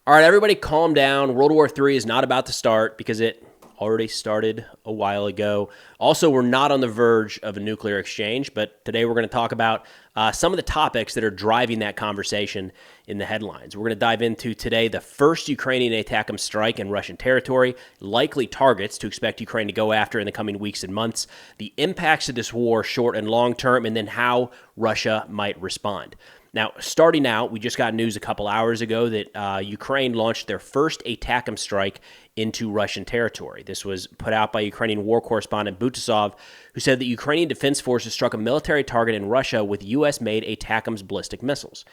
All right, everybody calm down. World War III is not about to start because it already started a while ago. Also, we're not on the verge of a nuclear exchange, but today we're going to talk about some of the topics that are driving that conversation in the headlines. We're going to dive into today the first Ukrainian ATACMS strike in Russian territory, likely targets to expect Ukraine to go after in the coming weeks and months, the impacts of this war short and long term, and then how Russia might respond. Now, starting out, we just got news a couple hours ago that Ukraine launched their first ATACMS strike into Russian territory. This was put out by Ukrainian war correspondent Butasov, who said that Ukrainian defense forces struck a military target in Russia with U.S.-made ATACMS ballistic missiles.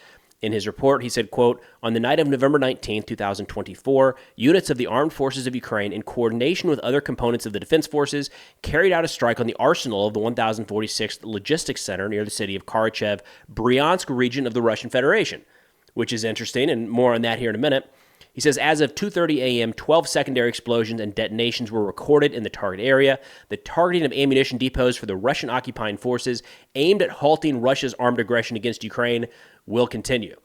In his report, he said, quote, "On the night of November 19, 2024, units of the armed forces of Ukraine, in coordination with other components of the defense forces, carried out a strike on the arsenal of the 1046th Logistics Center near the city of Kharkiv, Bryansk region of the Russian Federation," which is interesting, and more on that here in a minute. He says, as of 2:30 a.m., 12 secondary explosions and detonations were recorded in the target area. The targeting of ammunition depots for the Russian occupying forces aimed at halting Russia's armed aggression against Ukraine will continue.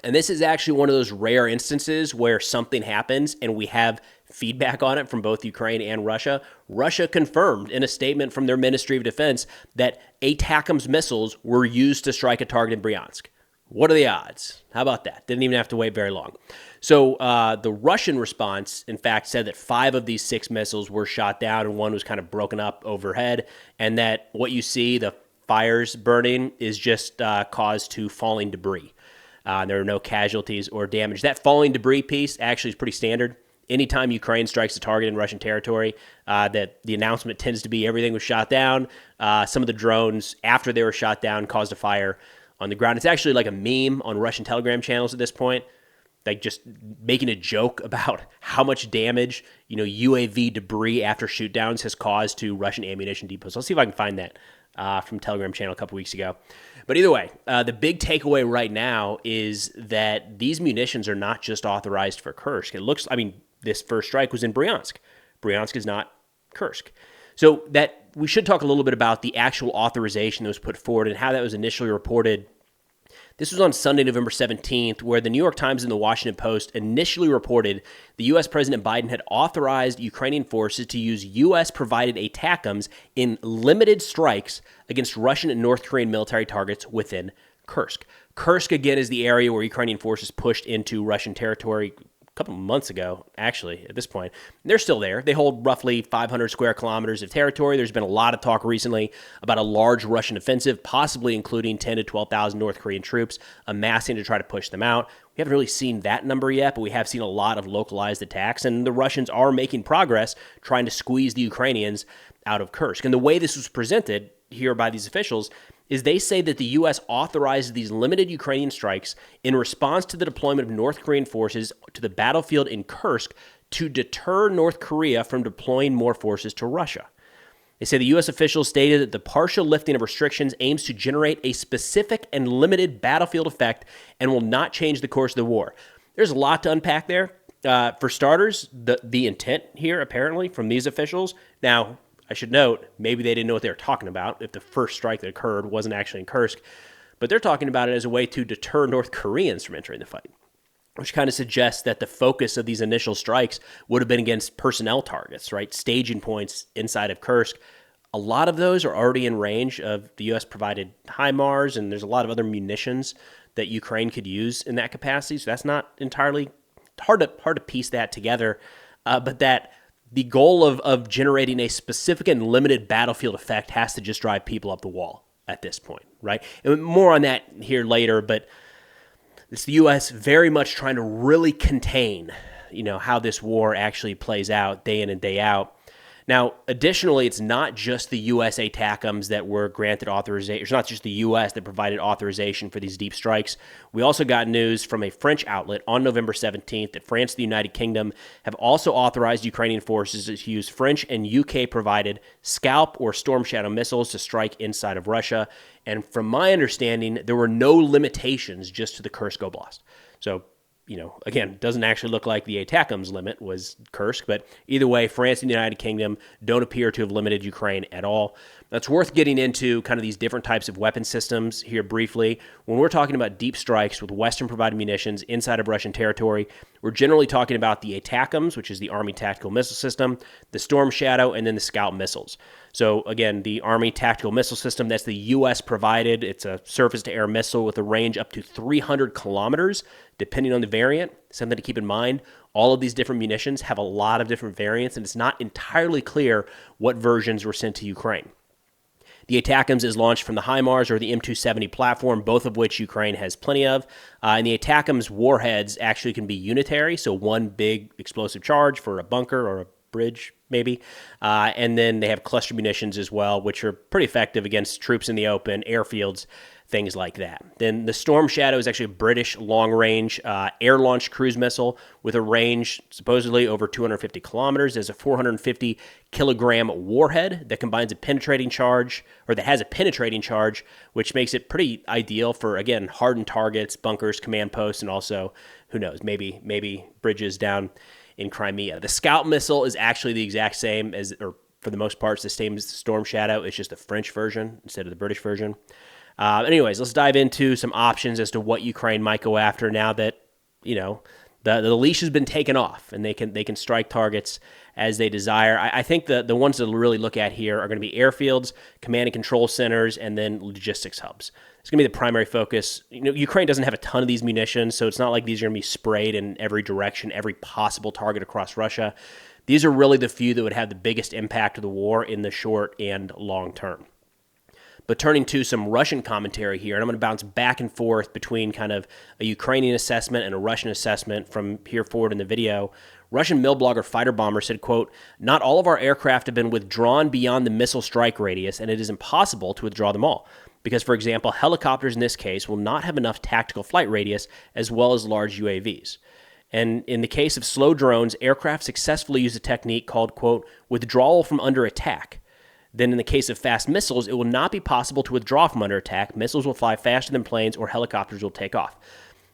And this is actually one of those rare instances where something happens and we have feedback on it from both Ukraine and Russia. Russia confirmed in a statement from their Ministry of Defense that ATACMS missiles were used to strike a target in Bryansk. What are the odds? How about that? Didn't even have to wait very long. So the Russian response, in fact, said that 5 of these 6 missiles were shot down and one was kind of broken up overhead, and that what you see, the fires burning, is just caused to falling debris. There are no casualties or damage. That falling debris piece actually is pretty standard. Anytime Ukraine strikes a target in Russian territory, that the announcement tends to be everything was shot down. Some of the drones, after they were shot down, caused a fire on the ground. It's actually like a meme on Russian Telegram channels at this point, like just making a joke about how much damage, UAV debris after shoot downs has caused to Russian ammunition depots. I'll see if I can find that from Telegram channel a couple weeks ago. But either way, the big takeaway right now is that these munitions are not just authorized for Kursk. This first strike was in Bryansk. Bryansk is not Kursk. So that we should talk a little bit about the actual authorization that was put forward and how that was initially reported. This was on Sunday, November 17th, where the New York Times and the Washington Post initially reported the U.S. President Biden had authorized Ukrainian forces to use U.S.-provided ATACMS in limited strikes against Russian and North Korean military targets within Kursk. Kursk, again, is the area where Ukrainian forces pushed into Russian territory a couple months ago, actually, at this point. They're still there. They hold roughly 500 square kilometers of territory. There's been a lot of talk recently about a large Russian offensive, possibly including 10 to 12,000 North Korean troops amassing to try to push them out. We haven't really seen that number yet, but we have seen a lot of localized attacks, and the Russians are making progress trying to squeeze the Ukrainians out of Kursk. And the way this was presented here by these officials is they say that the U.S. authorized these limited Ukrainian strikes in response to the deployment of North Korean forces to the battlefield in Kursk to deter North Korea from deploying more forces to Russia. They say the U.S. officials stated that the partial lifting of restrictions aims to generate a specific and limited battlefield effect and will not change the course of the war. There's a lot to unpack there. For starters, the intent here, apparently, from these officials. Now, I should note, maybe they didn't know what they were talking about if the first strike that occurred wasn't actually in Kursk, but they're talking about it as a way to deter North Koreans from entering the fight, which kind of suggests that the focus of these initial strikes would have been against personnel targets, right? Staging points inside of Kursk. A lot of those are already in range of the U.S.-provided HIMARS, and there's a lot of other munitions that Ukraine could use in that capacity, so that's not entirely hard to piece that together, but that the goal of generating a specific and limited battlefield effect has to just drive people up the wall at this point, right? And more on that here later, but it's the U.S. very much trying to really contain, how this war actually plays out day in and day out. Now, additionally, it's not just the U.S. ATACMS that were granted authorization. It's not just the U.S. that provided authorization for these deep strikes. We also got news from a French outlet on November 17th that France and the United Kingdom have also authorized Ukrainian forces to use French and UK-provided Scalp or Storm Shadow missiles to strike inside of Russia. And from my understanding, there were no limitations just to the Kursk Oblast. So, again, doesn't actually look like the ATACMS limit was Kursk, but either way, France and the United Kingdom don't appear to have limited Ukraine at all. It's worth getting into kind of these different types of weapon systems here briefly. When we're talking about deep strikes with Western-provided munitions inside of Russian territory, we're generally talking about the ATACMS, which is the Army Tactical Missile System, the Storm Shadow, and then the Scout missiles. So again, the Army Tactical Missile System, that's the U.S. provided. It's a surface-to-air missile with a range up to 300 kilometers, depending on the variant. Something to keep in mind, all of these different munitions have a lot of different variants, and it's not entirely clear what versions were sent to Ukraine. The ATACMS is launched from the HIMARS or the M270 platform, both of which Ukraine has plenty of. And the ATACMS warheads actually can be unitary, so one big explosive charge for a bunker or a bridge, maybe. And then they have cluster munitions as well, which are pretty effective against troops in the open, airfields, things like that. Then the Storm Shadow is actually a British long-range air-launched cruise missile with a range supposedly over 250 kilometers. There's a 450-kilogram warhead that combines a penetrating charge, or that has a penetrating charge, which makes it pretty ideal for, again, hardened targets, bunkers, command posts, and also, who knows, maybe bridges down in Crimea. The Scout missile is actually the exact same as, or for the most part, it's the same as the Storm Shadow. It's just a French version instead of the British version. Anyways, let's dive into some options as to what Ukraine might go after now that, the leash has been taken off and they can strike targets as they desire. I think the ones to really look at here are going to be airfields, command and control centers, and then logistics hubs. It's going to be the primary focus. Ukraine doesn't have a ton of these munitions, so it's not like these are going to be sprayed in every direction, every possible target across Russia. These are really the few that would have the biggest impact of the war in the short and long term. But turning to some Russian commentary here, and I'm going to bounce back and forth between kind of a Ukrainian assessment and a Russian assessment from here forward in the video. Russian mill blogger Fighter Bomber said, quote, "Not all of our aircraft have been withdrawn beyond the missile strike radius, and it is impossible to withdraw them all. Because, for example, helicopters in this case will not have enough tactical flight radius as well as large UAVs. And in the case of slow drones, aircraft successfully use a technique called, quote, withdrawal from under attack. Then in the case of fast missiles, it will not be possible to withdraw from under attack. Missiles will fly faster than planes or helicopters will take off."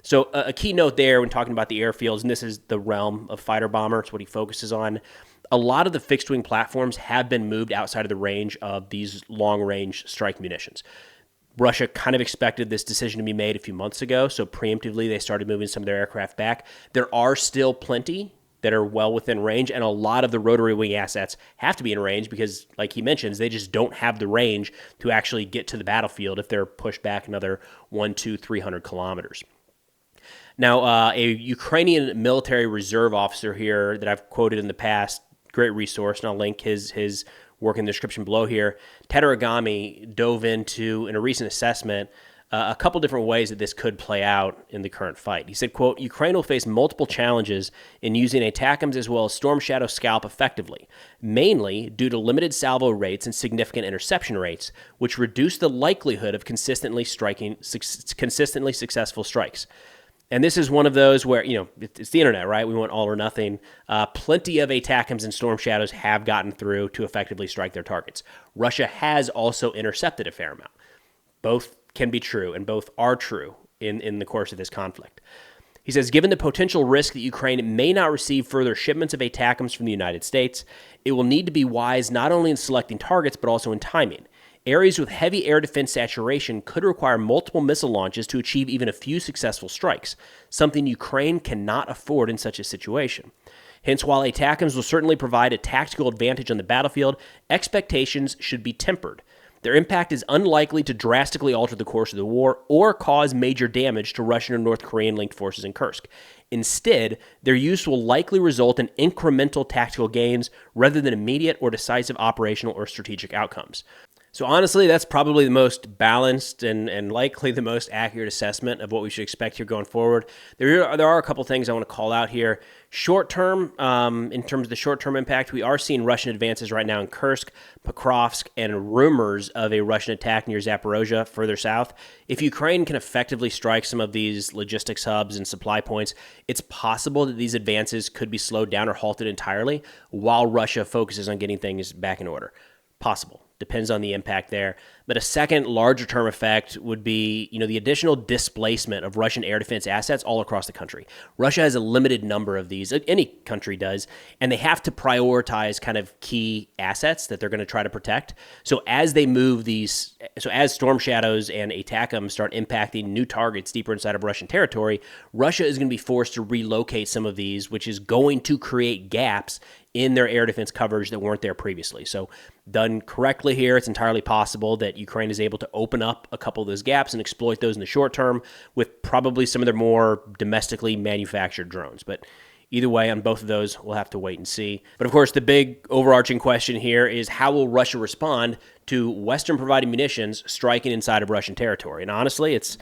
So a key note there when talking about the airfields, and this is the realm of Fighter Bomber, it's what he focuses on, a lot of the fixed-wing platforms have been moved outside of the range of these long-range strike munitions. Russia kind of expected this decision to be made a few months ago, so preemptively they started moving some of their aircraft back. There are still plenty that are well within range, and a lot of the rotary wing assets have to be in range because, like he mentions, they just don't have the range to actually get to the battlefield if they're pushed back another 300 kilometers. Now, a Ukrainian military reserve officer here that I've quoted in the past, great resource, and I'll link his work in the description below here, Tataragami dove into, in a recent assessment, a couple different ways that this could play out in the current fight. He said, quote, "Ukraine will face multiple challenges in using ATACMS as well as Storm Shadow Scalp effectively, mainly due to limited salvo rates and significant interception rates, which reduce the likelihood of consistently successful strikes." And this is one of those where, it's the internet, right? We want all or nothing. Plenty of ATACMS and Storm Shadows have gotten through to effectively strike their targets. Russia has also intercepted a fair amount. Both can be true, and both are true in the course of this conflict. He says, given the potential risk that Ukraine may not receive further shipments of ATACMS from the United States, it will need to be wise not only in selecting targets, but also in timing. Areas with heavy air defense saturation could require multiple missile launches to achieve even a few successful strikes, something Ukraine cannot afford in such a situation. Hence, while ATACMS will certainly provide a tactical advantage on the battlefield, expectations should be tempered. Their impact is unlikely to drastically alter the course of the war or cause major damage to Russian or North Korean-linked forces in Kursk. Instead, their use will likely result in incremental tactical gains rather than immediate or decisive operational or strategic outcomes. So honestly, that's probably the most balanced and likely the most accurate assessment of what we should expect here going forward. There are a couple things I want to call out here. Short term, in terms of the short-term impact, we are seeing Russian advances right now in Kursk, Pokrovsk, and rumors of a Russian attack near Zaporozhye further south. If Ukraine can effectively strike some of these logistics hubs and supply points, it's possible that these advances could be slowed down or halted entirely while Russia focuses on getting things back in order. Possible. Depends on the impact there. But a second larger term effect would be, the additional displacement of Russian air defense assets all across the country. Russia has a limited number of these, any country does, and they have to prioritize kind of key assets that they're going to try to protect. So as they move these, as Storm Shadows and ATACMS start impacting new targets deeper inside of Russian territory, Russia is going to be forced to relocate some of these, which is going to create gaps in their air defense coverage that weren't there previously. So done correctly here, it's entirely possible that Ukraine is able to open up a couple of those gaps and exploit those in the short term with probably some of their more domestically manufactured drones. But either way, on both of those, we'll have to wait and see. But of course, the big overarching question here is how will Russia respond to Western provided munitions striking inside of Russian territory? And honestly, it's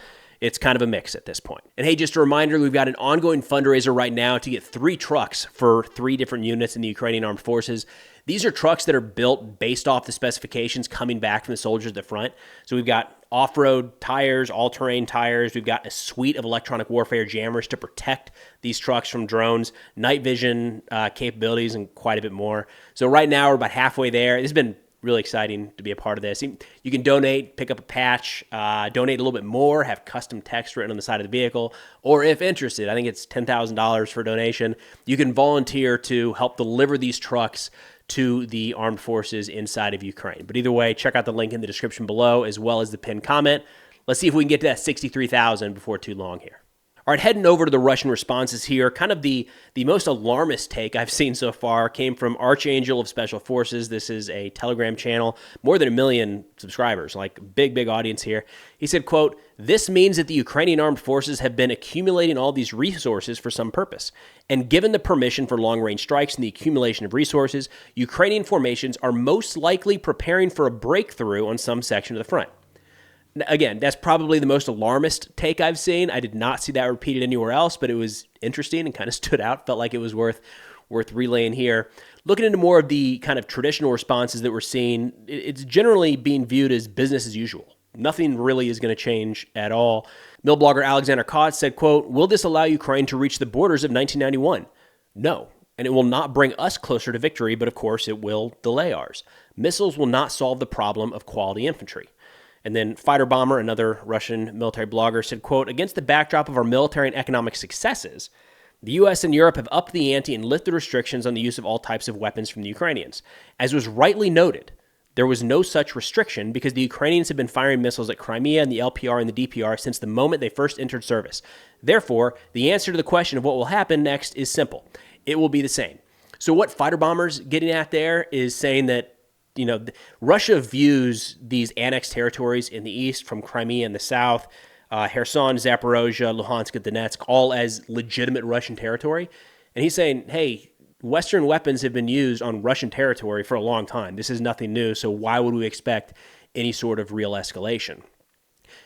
kind of a mix at this point. And hey, just a reminder, we've got an ongoing fundraiser right now to get 3 trucks for 3 different units in the Ukrainian Armed Forces. These are trucks that are built based off the specifications coming back from the soldiers at the front. So we've got off-road tires, all-terrain tires. We've got a suite of electronic warfare jammers to protect these trucks from drones, night vision capabilities, and quite a bit more. So right now, we're about halfway there. This has been really exciting to be a part of this. You can donate, pick up a patch, donate a little bit more, have custom text written on the side of the vehicle, or if interested, I think it's $10,000 for a donation, you can volunteer to help deliver these trucks to the armed forces inside of Ukraine. But either way, check out the link in the description below as well as the pinned comment. Let's see if we can get to that 63,000 before too long here. All right, heading over to the Russian responses here, kind of the most alarmist take I've seen so far came from Archangel of Special Forces. This is a Telegram channel, more than 1 million subscribers, like big audience here. He said, quote, "This means that the Ukrainian armed forces have been accumulating all these resources for some purpose. And given the permission for long-range strikes and the accumulation of resources, Ukrainian formations are most likely preparing for a breakthrough on some section of the front." Again, that's probably the most alarmist take I've seen. I did not see that repeated anywhere else, but it was interesting and kind of stood out. Felt like it was worth relaying here. Looking into more of the kind of traditional responses that we're seeing, it's generally being viewed as business as usual. Nothing really is going to change at all. Mill blogger Alexander Kotz said, quote, "Will this allow Ukraine to reach the borders of 1991? No. And it will not bring us closer to victory, but of course it will delay ours. Missiles will not solve the problem of quality infantry." And then Fighter Bomber, another Russian military blogger, said, quote, "Against the backdrop of our military and economic successes, the U.S. and Europe have upped the ante and lifted restrictions on the use of all types of weapons from the Ukrainians. As was rightly noted, there was no such restriction because the Ukrainians have been firing missiles at Crimea and the LPR and the DPR since the moment they first entered service. Therefore, the answer to the question of what will happen next is simple. It will be the same." So what Fighter Bomber's getting at there is saying that Russia views these annexed territories in the east from Crimea in the south, Kherson, Zaporozhye, Luhansk, and Donetsk, all as legitimate Russian territory. And he's saying, hey, Western weapons have been used on Russian territory for a long time. This is nothing new, so why would we expect any sort of real escalation?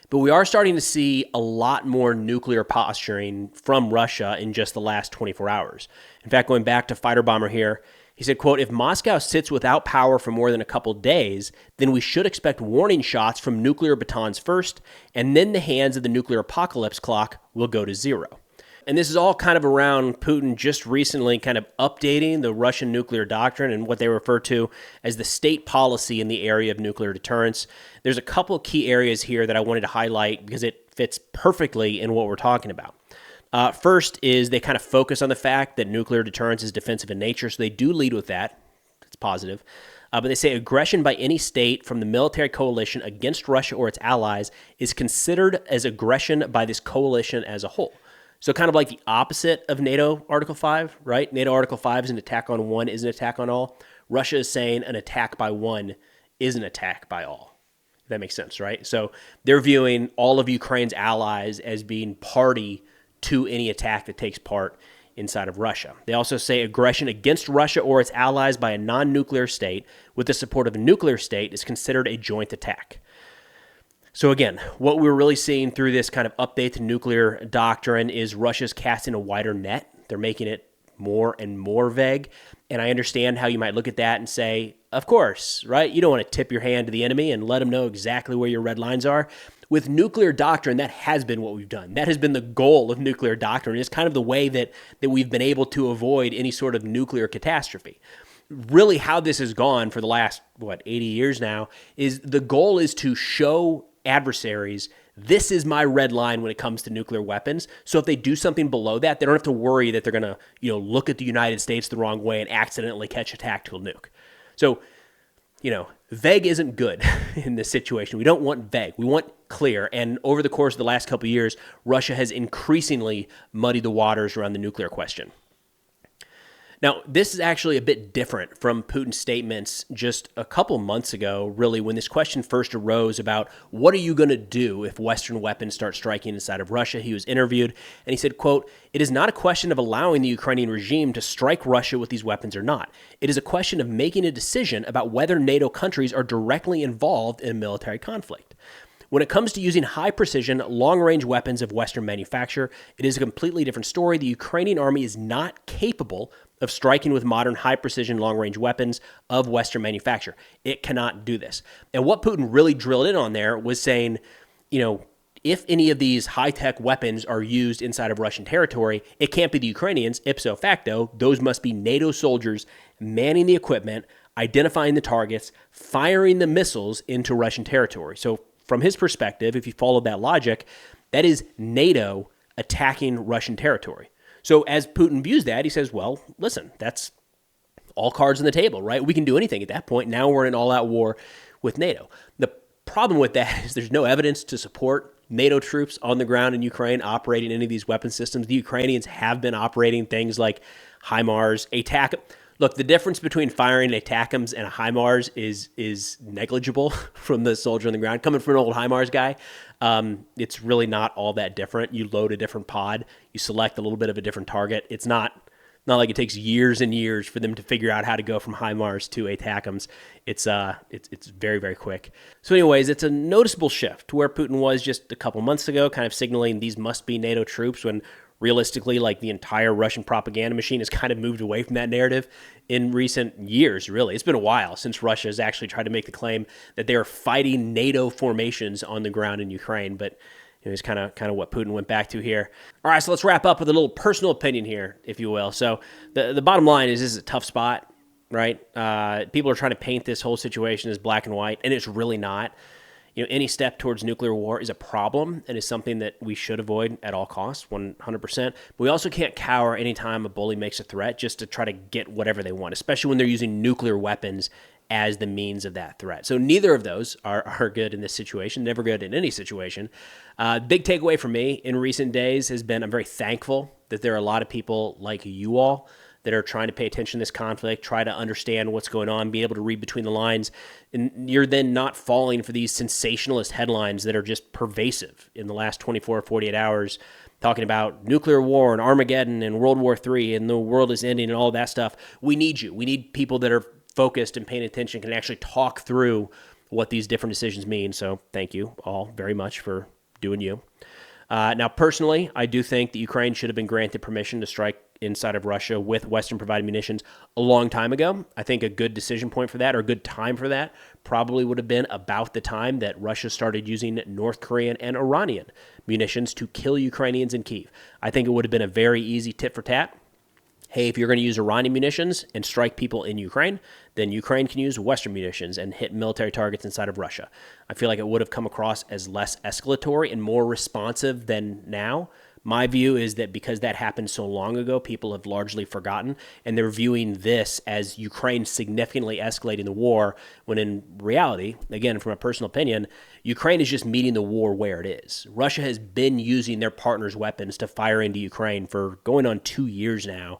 But we are starting to see a lot more nuclear posturing from Russia in just the last 24 hours. In fact, going back to Fighter Bomber here, he said, quote, "If Moscow sits without power for more than a couple days, then we should expect warning shots from nuclear batons first, and then the hands of the nuclear apocalypse clock will go to zero." And this is all kind of around Putin just recently kind of updating the Russian nuclear doctrine and what they refer to as the state policy in the area of nuclear deterrence. There's a couple key areas here that I wanted to highlight because it fits perfectly in what we're talking about. First is they kind of focus on the fact that nuclear deterrence is defensive in nature, so they do lead with that. It's positive. But they say aggression by any state from the military coalition against Russia or its allies is considered as aggression by this coalition as a whole. So kind of like the opposite of NATO Article 5, right? NATO Article 5 is an attack on one, is an attack on all. Russia is saying an attack by one is an attack by all. If that makes sense, right? So they're viewing all of Ukraine's allies as being party to any attack that takes part inside of Russia. They also say aggression against Russia or its allies by a non-nuclear state with the support of a nuclear state is considered a joint attack. So again, what we're really seeing through this kind of update to nuclear doctrine is Russia's casting a wider net. They're making it more and more vague. And I understand how you might look at that and say, of course, right? You don't want to tip your hand to the enemy and let them know exactly where your red lines are. With nuclear doctrine, that has been what we've done. That has been the goal of nuclear doctrine. It's kind of the way that we've been able to avoid any sort of nuclear catastrophe. really how this has gone for the last, 80 years now, is the goal is to show adversaries, this is my red line when it comes to nuclear weapons. So if they do something below that, they don't have to worry that they're going to, look at the United States the wrong way and accidentally catch a tactical nuke. So, vague isn't good in this situation. We don't want vague. We want clear. And over the course of the last couple of years, Russia has increasingly muddied the waters around the nuclear question. Now, this is actually a bit different from Putin's statements just a couple months ago, really, when this question first arose about what are you going to do if Western weapons start striking inside of Russia. He was interviewed, and he said, quote, "It is not a question of allowing the Ukrainian regime to strike Russia with these weapons or not. It is a question of making a decision about whether NATO countries are directly involved in a military conflict. When it comes to using high-precision, long-range weapons of Western manufacture, it is a completely different story. The Ukrainian army is not capable of striking with modern high-precision, long-range weapons of Western manufacture. It cannot do this." And what Putin really drilled in on there was saying, if any of these high-tech weapons are used inside of Russian territory, it can't be the Ukrainians. Ipso facto, those must be NATO soldiers manning the equipment, identifying the targets, firing the missiles into Russian territory. So from his perspective, if you follow that logic, that is NATO attacking Russian territory. So as Putin views that, he says, well, listen, that's all cards on the table, right? We can do anything at that point. Now we're in an all-out war with NATO. The problem with that is there's no evidence to support NATO troops on the ground in Ukraine operating any of these weapon systems. The Ukrainians have been operating things like HIMARS, ATACMS. Look, the difference between firing an ATACMS and a HIMARS is negligible from the soldier on the ground. Coming from an old HIMARS guy, it's really not all that different. You load a different pod, you select a little bit of a different target. It's not like it takes years and years for them to figure out how to go from HIMARS to ATACMS. It's very, very quick. So anyways, it's a noticeable shift to where Putin was just a couple months ago, kind of signaling these must be NATO troops, when realistically, like, the entire Russian propaganda machine has kind of moved away from that narrative in recent years, really. It's been a while since Russia has actually tried to make the claim that they are fighting NATO formations on the ground in Ukraine, but it's kind of what Putin went back to here. All right, so let's wrap up with a little personal opinion here, if you will. So the bottom line is this is a tough spot, right? People are trying to paint this whole situation as black and white, and it's really not. Any step towards nuclear war is a problem and is something that we should avoid at all costs, 100%. But we also can't cower anytime a bully makes a threat just to try to get whatever they want, especially when they're using nuclear weapons as the means of that threat. So neither of those are good in this situation, never good in any situation. Big takeaway for me in recent days has been I'm very thankful that there are a lot of people like you all that are trying to pay attention to this conflict, try to understand what's going on, be able to read between the lines, and you're then not falling for these sensationalist headlines that are just pervasive in the last 24 or 48 hours, talking about nuclear war and Armageddon and World War III and the world is ending and all that stuff. We need you. We need people that are focused and paying attention, can actually talk through what these different decisions mean. So thank you all very much for doing you. Now, personally, I do think that Ukraine should have been granted permission to strike inside of Russia with Western-provided munitions a long time ago. I think a good decision point for that, or a good time for that, probably would have been about the time that Russia started using North Korean and Iranian munitions to kill Ukrainians in Kyiv. I think it would have been a very easy tit for tat. Hey, if you're going to use Iranian munitions and strike people in Ukraine, then Ukraine can use Western munitions and hit military targets inside of Russia. I feel like it would have come across as less escalatory and more responsive than now. My view is that because that happened so long ago, people have largely forgotten, and they're viewing this as Ukraine significantly escalating the war, when in reality, again, from a personal opinion, Ukraine is just meeting the war where it is. Russia has been using their partners' weapons to fire into Ukraine for going on 2 years now.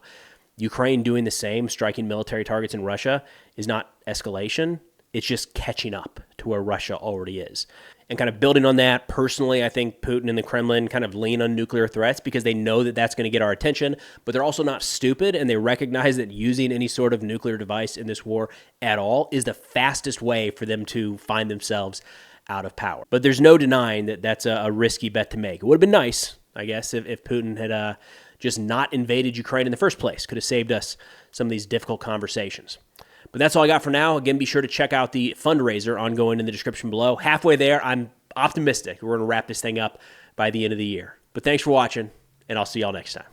Ukraine doing the same, striking military targets in Russia, is not escalation. It's just catching up to where Russia already is. And kind of building on that, personally, I think Putin and the Kremlin kind of lean on nuclear threats because they know that that's going to get our attention, but they're also not stupid, and they recognize that using any sort of nuclear device in this war at all is the fastest way for them to find themselves out of power. But there's no denying that that's a risky bet to make. It would have been nice, I guess, if Putin had just not invaded Ukraine in the first place. Could have saved us some of these difficult conversations. But that's all I got for now. Again, be sure to check out the fundraiser ongoing in the description below. Halfway there, I'm optimistic we're going to wrap this thing up by the end of the year. But thanks for watching, and I'll see y'all next time.